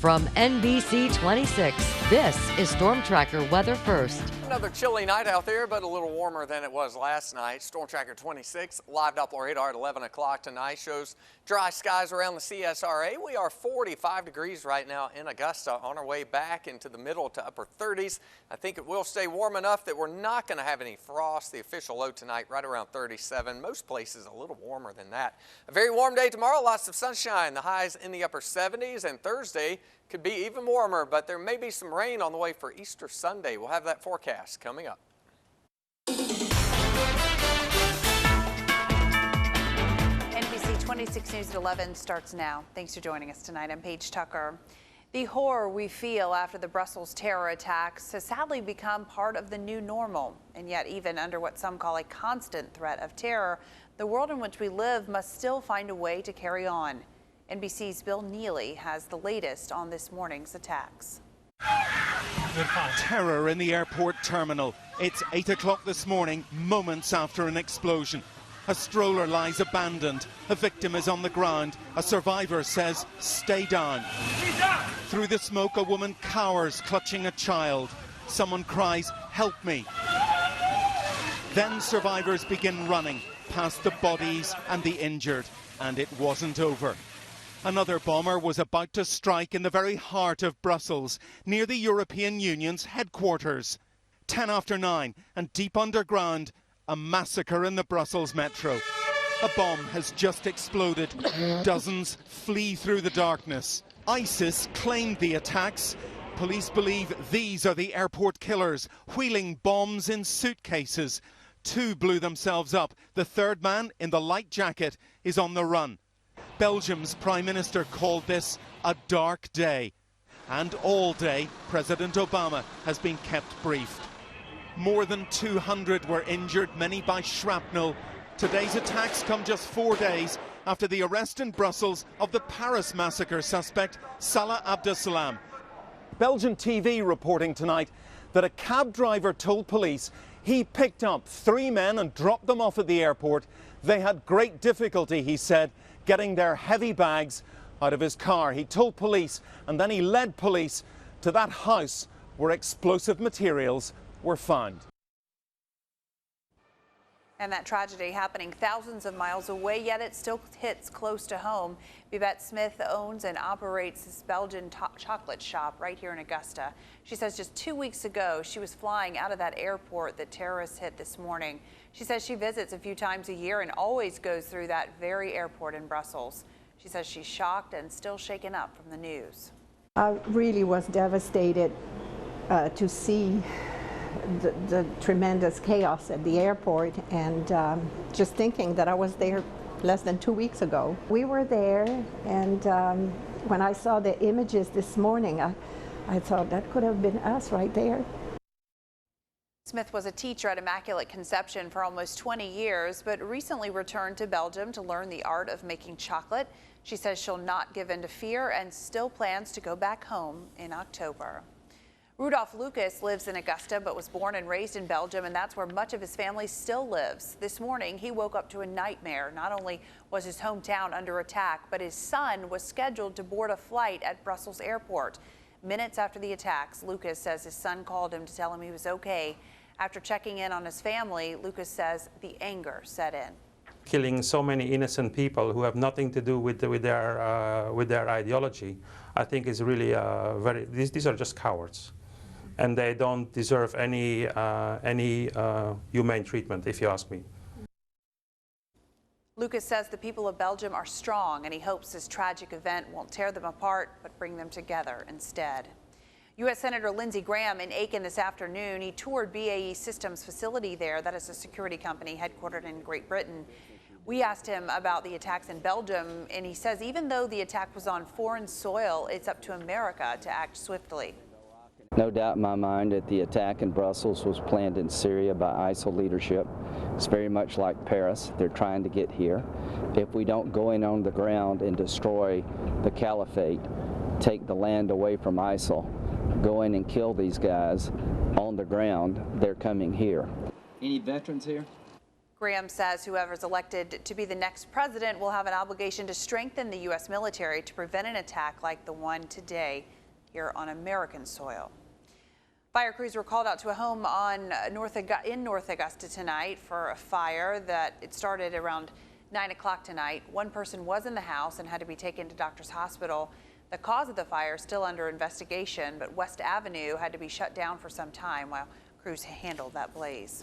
From NBC 26, this is Storm Tracker Weather First. Another chilly night out there, but a little warmer than it was last night. Storm Tracker 26, live Doppler radar at 11 o'clock tonight shows dry skies around the CSRA. We are 45 degrees right now in Augusta, on our way back into the middle to upper 30s. I think it will stay warm enough that we're not going to have any frost. The official low tonight right around 37. Most places a little warmer than that. A very warm day tomorrow, lots of sunshine. The highs in the upper 70s, and Thursday could be even warmer, but there may be some rain on the way for Easter Sunday. We'll have that forecast coming up. NBC 26 News at 11 starts now. Thanks for joining us tonight. I'm Paige Tucker. The horror we feel after the Brussels terror attacks has sadly become part of the new normal. And yet, even under what some call a constant threat of terror, the world in which we live must still find a way to carry on. NBC's Bill Neely has the latest on this morning's attacks. Terror in the airport terminal. It's 8 o'clock this morning, moments after an explosion. A stroller lies abandoned. A victim is on the ground. A survivor says, "Stay down." Through the smoke, a woman cowers, clutching a child. Someone cries, "Help me." Then survivors begin running past the bodies and the injured, and it wasn't over. Another bomber was about to strike in the very heart of Brussels, near the European Union's headquarters. 10 after 9, and deep underground, a massacre in the Brussels metro. A bomb has just exploded. Dozens flee through the darkness. ISIS claimed the attacks. Police believe these are the airport killers, wheeling bombs in suitcases. 2 blew themselves up. The third man, in the light jacket, is on the run. Belgium's Prime Minister called this a dark day. And all day, President Obama has been kept briefed. More than 200 were injured, many by shrapnel. Today's attacks come just 4 days after the arrest in Brussels of the Paris massacre suspect Salah Abdeslam. Belgian TV reporting tonight that a cab driver told police he picked up 3 men and dropped them off at the airport. They had great difficulty, he said, getting their heavy bags out of his car. He told police, and then he led police to that house where explosive materials were found. And that tragedy happening thousands of miles away, yet it still hits close to home. Vivette Smith owns and operates this Belgian chocolate shop right here in Augusta. She says just 2 weeks ago, she was flying out of that airport that terrorists hit this morning. She says she visits a few times a year and always goes through that very airport in Brussels. She says she's shocked and still shaken up from the news. I really was devastated to see the tremendous chaos at the airport, and just thinking that I was there less than 2 weeks ago. We were there, and when I saw the images this morning, I thought that could have been us right there. Smith was a teacher at Immaculate Conception for almost 20 years, but recently returned to Belgium to learn the art of making chocolate. She says she'll not give in to fear and still plans to go back home in October. Rudolph Lucas lives in Augusta but was born and raised in Belgium, and that's where much of his family still lives. This morning, he woke up to a nightmare. Not only was his hometown under attack, but his son was scheduled to board a flight at Brussels airport. Minutes after the attacks, Lucas says his son called him to tell him he was okay. After checking in on his family, Lucas says the anger set in. Killing so many innocent people who have nothing to do with their ideology, I think is really these are just cowards. And they don't deserve any humane treatment, if you ask me. Lucas says the people of Belgium are strong, and he hopes this tragic event won't tear them apart, but bring them together instead. U.S. Senator Lindsey Graham in Aiken this afternoon. He toured BAE Systems' facility there. That is a security company headquartered in Great Britain. We asked him about the attacks in Belgium, and he says even though the attack was on foreign soil, it's up to America to act swiftly. No doubt in my mind that the attack in Brussels was planned in Syria by ISIL leadership. It's very much like Paris. They're trying to get here. If we don't go in on the ground and destroy the caliphate, take the land away from ISIL, go in and kill these guys on the ground, they're coming here. Any veterans here? Graham says whoever's elected to be the next president will have an obligation to strengthen the U.S. military to prevent an attack like the one today here on American soil. Fire crews were called out to a home in North Augusta tonight for a fire that it started around 9 o'clock tonight. One person was in the house and had to be taken to Doctors Hospital. The cause of the fire is still under investigation, but West Avenue had to be shut down for some time while crews handled that blaze.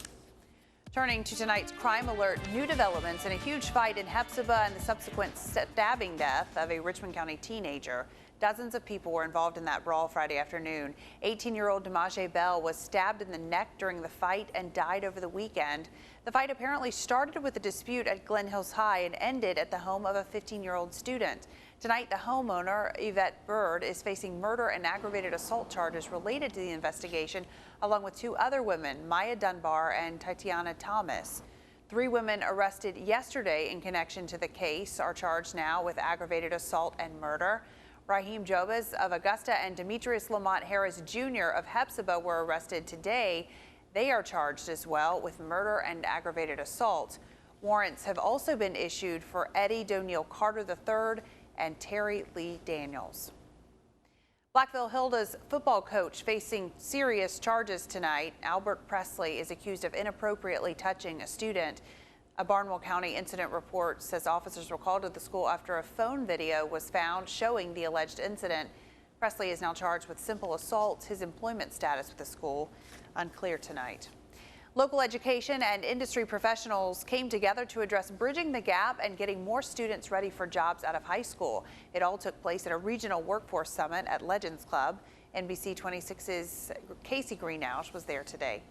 Turning to tonight's crime alert, new developments in a huge fight in Hephzibah and the subsequent stabbing death of a Richmond County teenager. Dozens of people were involved in that brawl Friday afternoon. 18-year-old Demaje Bell was stabbed in the neck during the fight and died over the weekend. The fight apparently started with a dispute at Glen Hills High and ended at the home of a 15-year-old student. Tonight, the homeowner, Yvette Bird, is facing murder and aggravated assault charges related to the investigation, along with two other women, Maya Dunbar and Tatiana Thomas. 3 women arrested yesterday in connection to the case are charged now with aggravated assault and murder. Raheem Jobas of Augusta and Demetrius Lamont Harris Jr. of Hephzibah were arrested today. They are charged as well with murder and aggravated assault. Warrants have also been issued for Eddie Doniel Carter III and Terry Lee Daniels. Blackville Hilda's football coach facing serious charges tonight. Albert Presley is accused of inappropriately touching a student. A Barnwell County incident report says officers were called to the school after a phone video was found showing the alleged incident. Presley is now charged with simple assault. His employment status with the school unclear tonight. Local education and industry professionals came together to address bridging the gap and getting more students ready for jobs out of high school. It all took place at a regional workforce summit at Legends Club. NBC 26's Casey Greenouch was there today.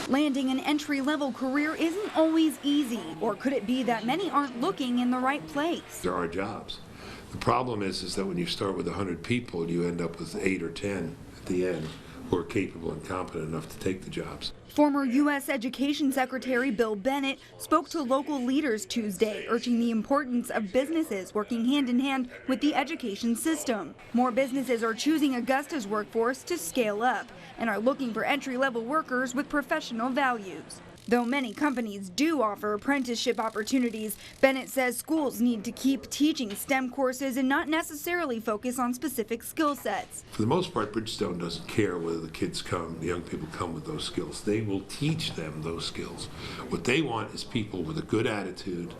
Landing an entry-level career isn't always easy, or could it be that many aren't looking in the right place? There are jobs. The problem is that when you start with 100 people, you end up with 8 or 10 at the end who are capable and competent enough to take the jobs. Former U.S. Education Secretary Bill Bennett spoke to local leaders Tuesday, urging the importance of businesses working hand in hand with the education system. More businesses are choosing Augusta's workforce to scale up and are looking for entry-level workers with professional values. Though many companies do offer apprenticeship opportunities, Bennett says schools need to keep teaching STEM courses and not necessarily focus on specific skill sets. For the most part, Bridgestone doesn't care whether the kids come, the young people come with those skills. They will teach them those skills. What they want is people with a good attitude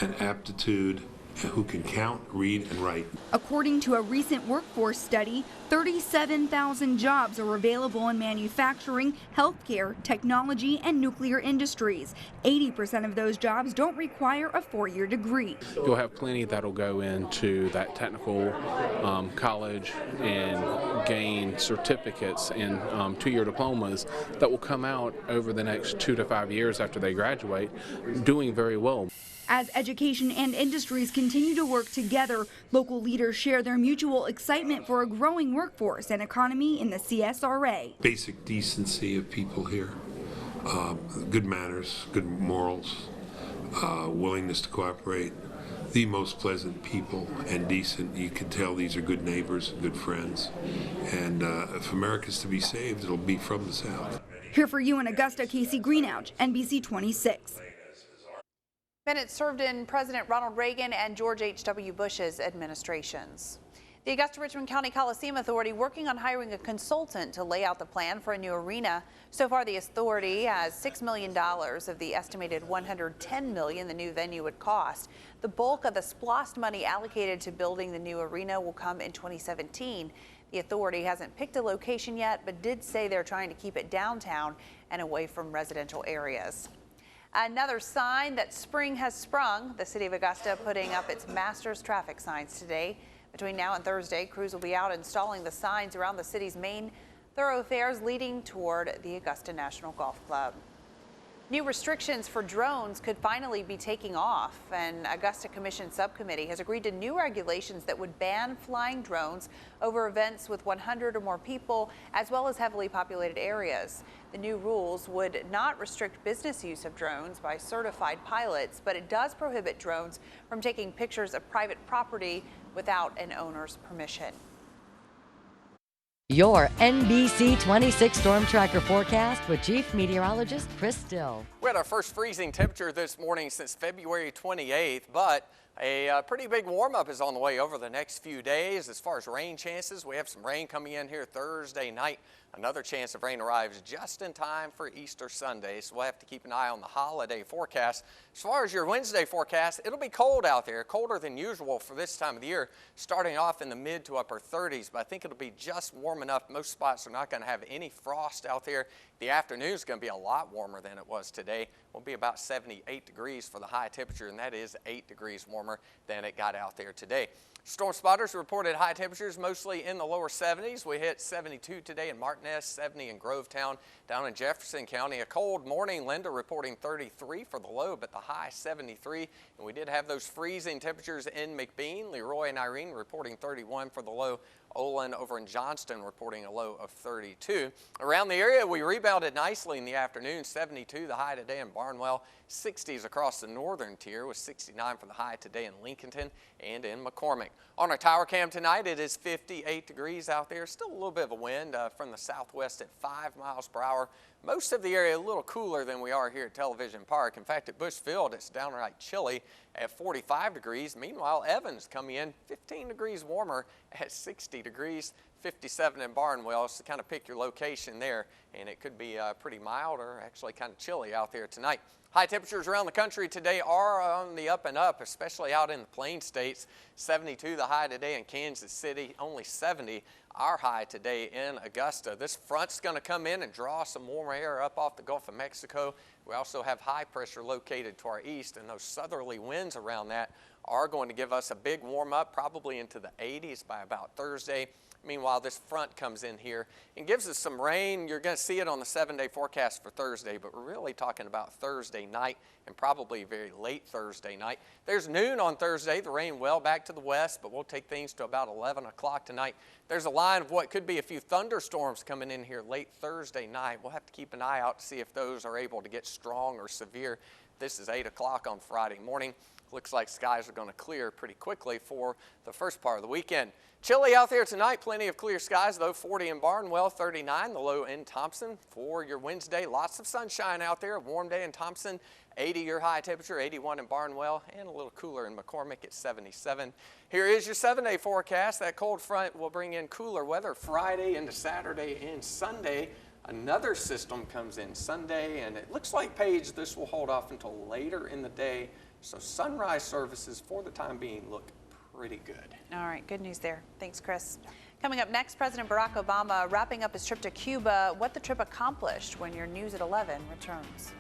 and aptitude who can count, read, and write. According to a recent workforce study, 37,000 jobs are available in manufacturing, healthcare, technology, and nuclear industries. 80% of those jobs don't require a 4-year degree. You'll have plenty that'll go into that technical college and gain certificates and 2-year diplomas that will come out over the next 2 to 5 years after they graduate doing very well. As education and industries continue to work together, local leaders share their mutual excitement for a growing workforce and economy in the CSRA. Basic decency of people here, good manners, good morals, willingness to cooperate, the most pleasant people and decent. You can tell these are good neighbors, good friends, and if America's to be saved, it'll be from the South. Here for you in Augusta, Casey Greenouch, NBC 26. Bennett served in President Ronald Reagan and George H.W. Bush's administrations. The Augusta-Richmond County Coliseum Authority working on hiring a consultant to lay out the plan for a new arena. So far, the authority has $6 million of the estimated $110 million the new venue would cost. The bulk of the SPLOST money allocated to building the new arena will come in 2017. The authority hasn't picked a location yet, but did say they're trying to keep it downtown and away from residential areas. Another sign that spring has sprung. The city of Augusta putting up its Masters traffic signs today. Between now and Thursday, crews will be out installing the signs around the city's main thoroughfares leading toward the Augusta National Golf Club. New restrictions for drones could finally be taking off. An Augusta Commission subcommittee has agreed to new regulations that would ban flying drones over events with 100 or more people, as well as heavily populated areas. The new rules would not restrict business use of drones by certified pilots, but it does prohibit drones from taking pictures of private property without an owner's permission. Your NBC 26 Storm Tracker forecast with Chief Meteorologist Chris Still. We had our first freezing temperature this morning since February 28th, but a pretty big warm-up is on the way over the next few days. As far as rain chances, we have some rain coming in here Thursday night. Another chance of rain arrives just in time for Easter Sunday, so we'll have to keep an eye on the holiday forecast. As far as your Wednesday forecast, it'll be cold out there, colder than usual for this time of the year, starting off in the mid to upper 30s, but I think it'll be just warm enough. Most spots are not going to have any frost out there. The afternoon is going to be a lot warmer than it was today. Will be about 78 degrees for the high temperature, and that is 8 degrees warmer than it got out there today. Storm spotters reported high temperatures mostly in the lower 70s. We hit 72 today in Martinez, 70 in Grovetown. Down in Jefferson County, a cold morning. Linda reporting 33 for the low, but the high 73. And we did have those freezing temperatures in McBean. Leroy and Irene reporting 31 for the low. Olin over in Johnston reporting a low of 32. Around the area, we rebounded nicely in the afternoon. 72 the high today in Barnwell. 60s across the northern tier with 69 for the high today in Lincolnton and in McCormick. On our tower cam tonight, it is 58 degrees out there. Still a little bit of a wind from the southwest at 5 miles per hour. Most of the area a little cooler than we are here at Television Park. In fact, at Bushfield, it's downright chilly at 45 degrees. Meanwhile, Evans coming in 15 degrees warmer at 60 degrees. 57 in Barnwell, so kind of pick your location there, and it could be pretty mild or actually kind of chilly out there tonight. High temperatures around the country today are on the up and up, especially out in the Plain States. 72 the high today in Kansas City, only 70 our high today in Augusta. This front's going to come in and draw some warm air up off the Gulf of Mexico. We also have high pressure located to our east, and those southerly winds around that are going to give us a big warm up, probably into the 80s by about Thursday. Meanwhile, this front comes in here and gives us some rain. You're going to see it on the 7-day forecast for Thursday, but we're really talking about Thursday night and probably very late Thursday night. There's noon on Thursday. The rain well back to the west, but we'll take things to about 11 o'clock tonight. There's a line of what could be a few thunderstorms coming in here late Thursday night. We'll have to keep an eye out to see if those are able to get strong or severe. This is 8 o'clock on Friday morning. Looks like skies are going to clear pretty quickly for the first part of the weekend. Chilly out there tonight, plenty of clear skies though. 40 in Barnwell, 39 the low in Thompson. For your Wednesday, lots of sunshine out there. A warm day in Thompson, 80 your high temperature, 81 in Barnwell, and a little cooler in McCormick at 77. Here is your 7-day forecast. That cold front will bring in cooler weather Friday into Saturday and Sunday. Another system comes in Sunday, and it looks like, Paige, this will hold off until later in the day. So sunrise services for the time being look pretty good. All right, good news there. Thanks, Chris. Coming up next, President Barack Obama wrapping up his trip to Cuba, what the trip accomplished when your News at 11 returns.